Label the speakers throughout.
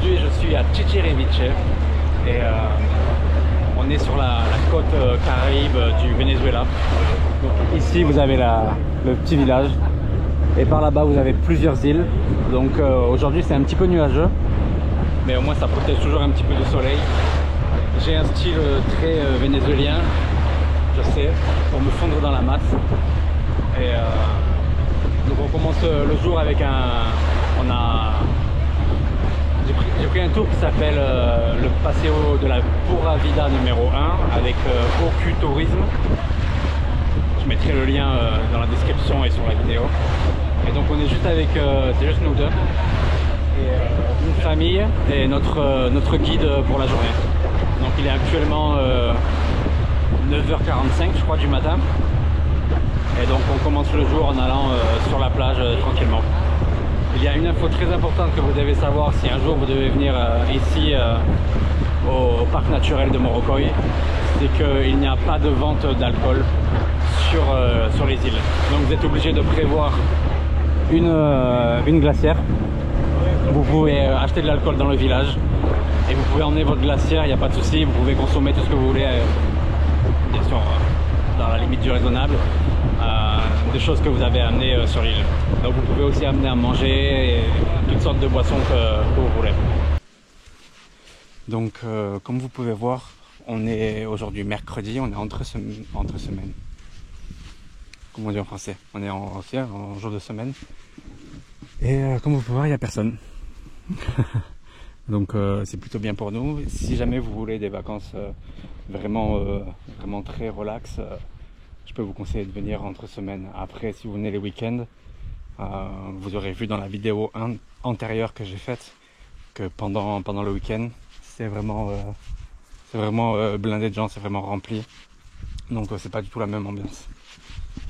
Speaker 1: aujourd'hui je suis à Chichen Itzá et on est sur la côte caraïbe du Venezuela. Donc, ici vous avez le petit village et par là-bas vous avez plusieurs îles. Donc aujourd'hui c'est un petit peu nuageux, mais au moins ça protège toujours un petit peu du soleil. J'ai un style très vénézuélien, je sais, pour me fondre dans la masse. Et donc on commence le jour avec j'ai pris un tour qui s'appelle le Paseo de la Pura Vida numéro 1 avec OQ Tourisme. Je mettrai le lien dans la description et sur la vidéo. Et donc on est juste avec, c'est juste nous deux et une famille et notre guide pour la journée. Donc il est actuellement 9h45 je crois du matin. Et donc on commence le jour en allant sur la plage tranquillement. Il y a une info très importante que vous devez savoir si un jour vous devez venir ici au parc naturel de Morrocoy, c'est qu'il n'y a pas de vente d'alcool sur les îles. Donc vous êtes obligé de prévoir une glacière. Vous pouvez acheter de l'alcool dans le village et vous pouvez emmener votre glacière, il n'y a pas de souci, vous pouvez consommer tout ce que vous voulez, bien sûr dans la limite du raisonnable, des choses que vous avez amenées sur l'île. Donc vous pouvez aussi amener à manger et toutes sortes de boissons que vous voulez. Donc comme vous pouvez voir, on est aujourd'hui mercredi, on est entre semaines. Comment on dit en français? On est en jour de semaine. Et comme vous pouvez voir, il n'y a personne. Donc c'est plutôt bien pour nous. Si jamais vous voulez des vacances vraiment très relax, je peux vous conseiller de venir entre semaines. Après, si vous venez les week-ends, vous aurez vu dans la vidéo antérieure que j'ai faite que pendant le week-end, c'est vraiment blindé de gens, c'est vraiment rempli. Donc c'est pas du tout la même ambiance.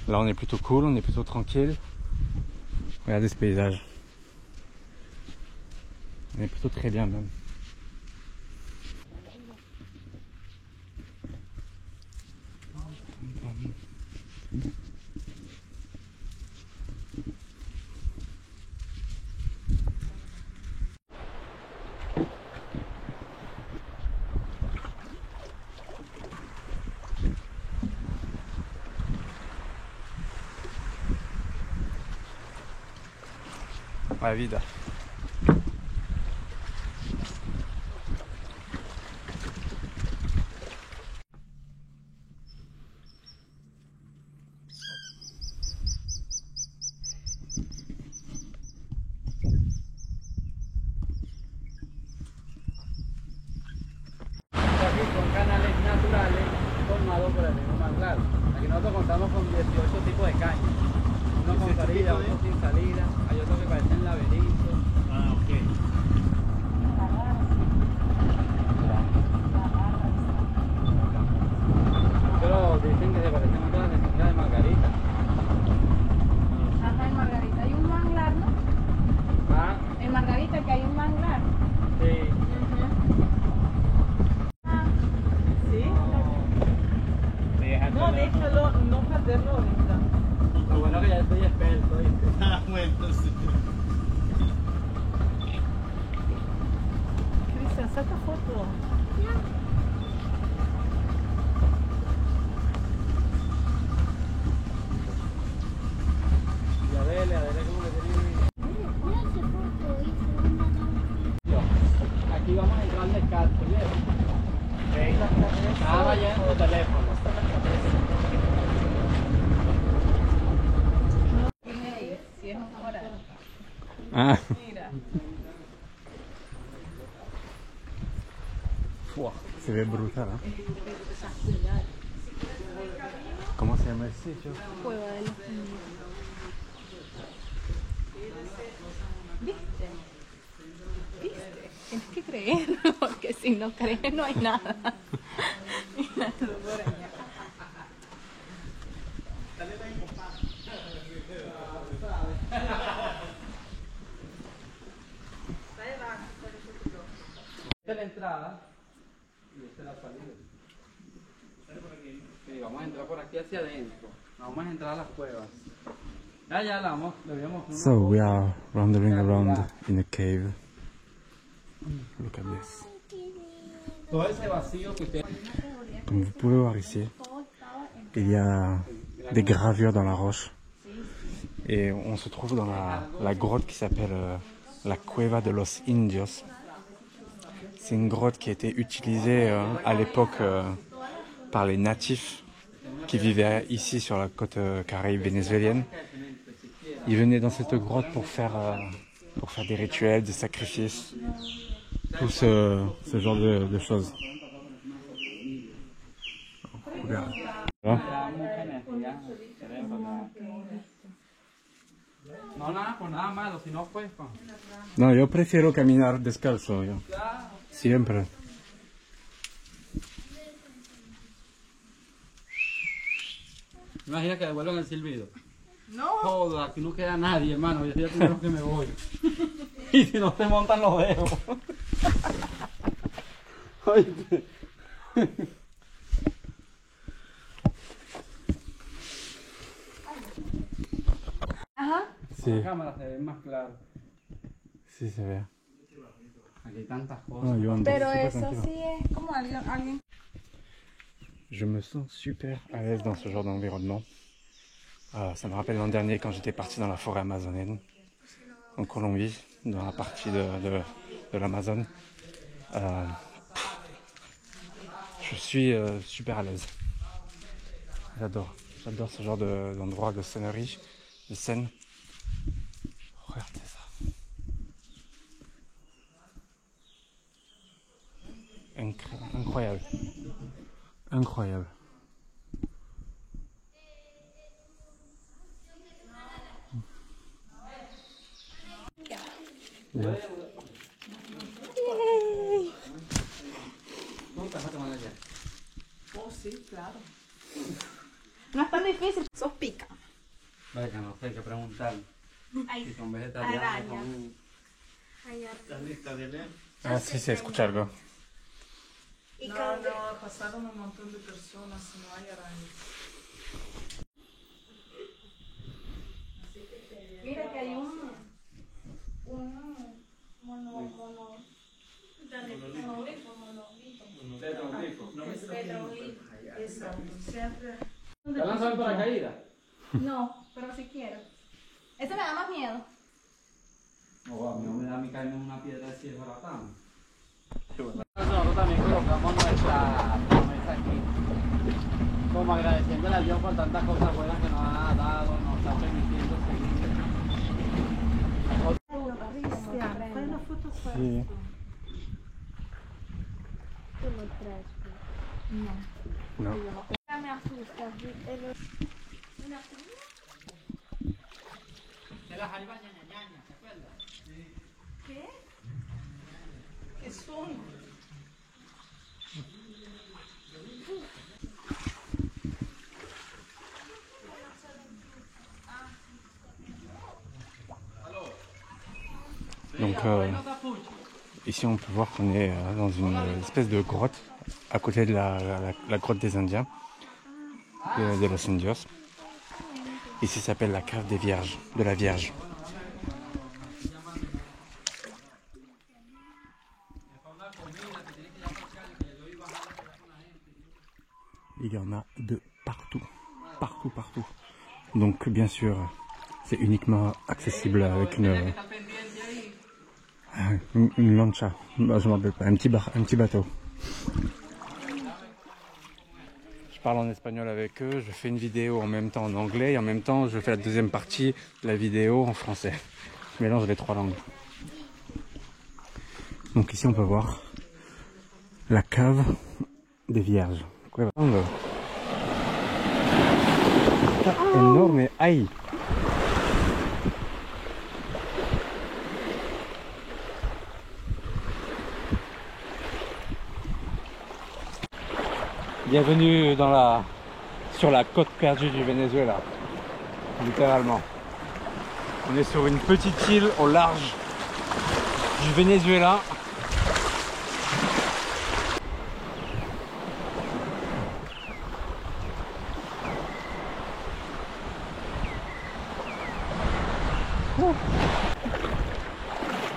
Speaker 1: Là on est plutôt cool, on est plutôt tranquille. Regardez ce paysage. On est plutôt très bien même. La vida.
Speaker 2: Con canales naturales formados por el río Manglar. Aquí nosotros contamos con 18 tipos de cañas. Uno con salida, otro sin salida, hay otros que parecen laberintos. Ah, ok. Pero dicen que se parecen mucho a las de Margarita.
Speaker 3: Ajá, en Margarita hay un manglar, ¿no?
Speaker 2: Ah,
Speaker 3: En Margarita que hay un manglar.
Speaker 2: sí.
Speaker 4: No, déjalo, no perderlo ahorita.
Speaker 2: Lo bueno que ya estoy experto, ¿viste?
Speaker 4: Ah, bueno, sí. Cristian, saca foto.
Speaker 2: Y Adele como que tiene... Aquí vamos a entrar al descarto, ¿vieron? Estaba ya en tu teléfono.
Speaker 3: Si es una hora.
Speaker 1: Ah.
Speaker 3: Mira.
Speaker 1: Se ve brutal, ¿eh? ¿Cómo se llama el sitio?
Speaker 3: Cueva de los Niños. ¿Viste? ¿Viste? Tienes que creer, porque si no crees no hay nada. Mira tú por allá.
Speaker 2: Esta es la entrada y esta es la salida. Sí, vamos a entrar por aquí hacia adentro. Vamos a entrar a las cuevas. Ya la vamos, lo habíamos.
Speaker 1: So we are wandering around in a cave. Look at this.
Speaker 2: Todo ese vacío que usted...
Speaker 1: Comme vous pouvez voir ici, il y a des gravures dans la roche. Et on se trouve dans la grotte qui s'appelle la Cueva de los Indios. C'est une grotte qui a été utilisée à l'époque par les natifs qui vivaient ici sur la côte caraïbe vénézuélienne. Ils venaient dans cette grotte pour faire des rituels, des sacrifices, tout ce genre de choses. Regarde.
Speaker 2: No, nada, por nada malo, si no pues...
Speaker 1: No, yo prefiero caminar descalzo, yo. Siempre.
Speaker 2: Imagina que devuelvan el silbido.
Speaker 3: No.
Speaker 2: Joder, aquí no queda nadie, hermano. Yo ya primero que me voy. Y si no se montan los dejo. Oíste.
Speaker 3: Ajá.
Speaker 1: Sí,
Speaker 2: La cámara se ve más claro.
Speaker 1: sí se ve.
Speaker 2: Aquí hay tantas cosas.
Speaker 1: No, yo ando
Speaker 3: Pero
Speaker 1: súper
Speaker 3: eso
Speaker 1: tranquilo.
Speaker 3: sí es como alguien.
Speaker 1: Je me sens super à l'aise dans ce genre d'environnement. Ça me rappelle l'an dernier quand j'étais parti dans la forêt amazonienne, en Colombie, dans la partie de l'Amazone. Je suis super à l'aise. J'adore ce genre d'endroit, de scénerie, de scène. Regardez ça. Incroyable. Incroyable. Yeah.
Speaker 2: ¿Cómo te vas a tomar allá?
Speaker 4: Oh, sí, claro.
Speaker 3: No es tan difícil. Sos pica.
Speaker 2: Vaya, que no sé, hay que preguntar. Si son vegetarianos,
Speaker 3: araña.
Speaker 2: son...
Speaker 4: ¿Estás lista de leer?
Speaker 1: Ah, sí, se escucha algo.
Speaker 3: Y
Speaker 4: No, pasaron un montón de personas y no hay arañas.
Speaker 3: mira que hay un
Speaker 2: ¿Te lanzas el paracaídas?
Speaker 3: No, pero si quiero. Ese me da más miedo.
Speaker 2: No, a mí no me da mi caerme en una piedra de cielo baratán. Nosotros también colocamos nuestra promesa aquí. Como agradeciéndole a Dios por tantas cosas buenas que nos ha dado, nos está permitiendo seguir.
Speaker 4: Fai una foto qua.
Speaker 1: Sí. No.
Speaker 3: Me asusta.
Speaker 2: De la jaiba ñañaña, ¿te acuerdas?
Speaker 3: ¿Qué?
Speaker 4: Che sono?
Speaker 1: Donc ici on peut voir qu'on est dans une espèce de grotte à côté de la grotte des Indiens de los Indios. Ici ça s'appelle la cave des Vierges, de la Vierge. Il y en a de partout, partout, partout. Donc bien sûr c'est uniquement accessible avec une lancha, bah, je m'en rappelle pas, un petit bateau. Je parle en espagnol avec eux, je fais une vidéo en même temps en anglais et en même temps je fais la deuxième partie de la vidéo en français. Je mélange les trois langues. Donc ici on peut voir la cave des Vierges. Está énorme, aïe. Bienvenue sur la côte perdue du Venezuela, littéralement. On est sur une petite île au large du Venezuela.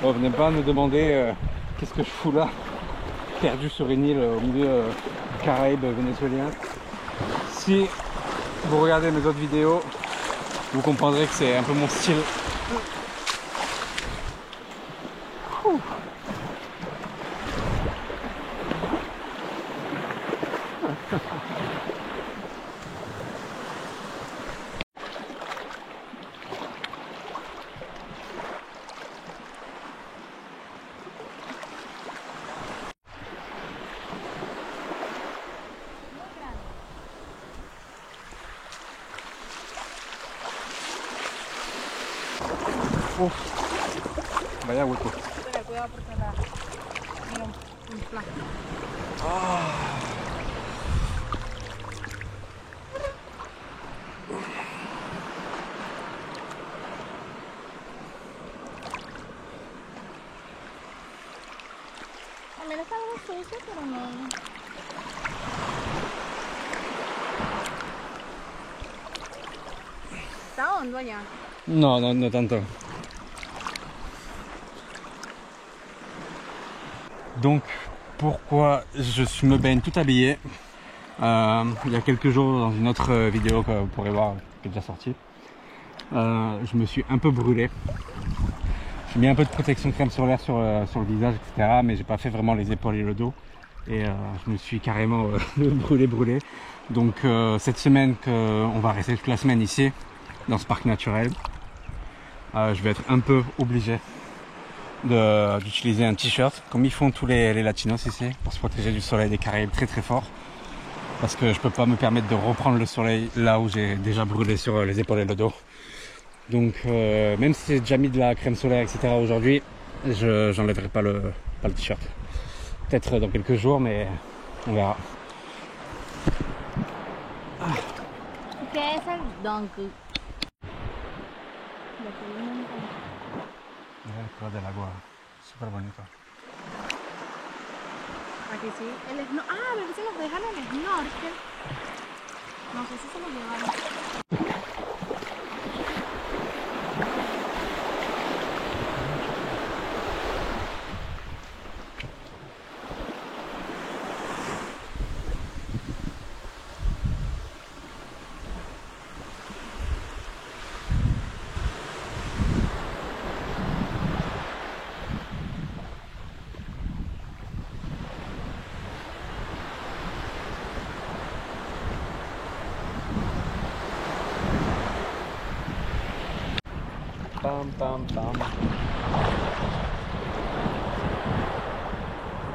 Speaker 1: Bon, venez pas nous demander qu'est-ce que je fous là, perdu sur une île au milieu du Caraïbe vénézuélien. Si vous regardez mes autres vidéos, vous comprendrez que c'est un peu mon style. Vaya hueco.
Speaker 3: Espera, cuidado porque mira, un plástico. También está algo sucio, pero no. Está hondo allá.
Speaker 1: No, no, no tanto. Donc, pourquoi je me baigne tout habillé il y a quelques jours dans une autre vidéo que vous pourrez voir, qui est déjà sortie, je me suis un peu brûlé. J'ai mis un peu de protection crème solaire sur le visage, etc. Mais j'ai pas fait vraiment les épaules et le dos. Et je me suis carrément brûlé. Donc cette semaine, on va rester toute la semaine ici, dans ce parc naturel, je vais être un peu obligé d'utiliser un t-shirt comme ils font tous les latinos ici pour se protéger du soleil des Caraïbes très très fort, parce que je peux pas me permettre de reprendre le soleil là où j'ai déjà brûlé sur les épaules et le dos. Donc même si j'ai déjà mis de la crème solaire, etc. aujourd'hui, j'enlèverai pas le t-shirt. Peut-être dans quelques jours, mais on verra.
Speaker 3: ¿Qué es el donkey?
Speaker 1: El color del agua, súper bonito.
Speaker 3: Aquí sí. Ah, a ver si nos dejan el snorkel. No sé si se nos llevaron.
Speaker 1: Pam, pam, pam.
Speaker 3: A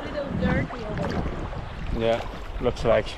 Speaker 3: little dirty over there.
Speaker 1: Yeah, looks like.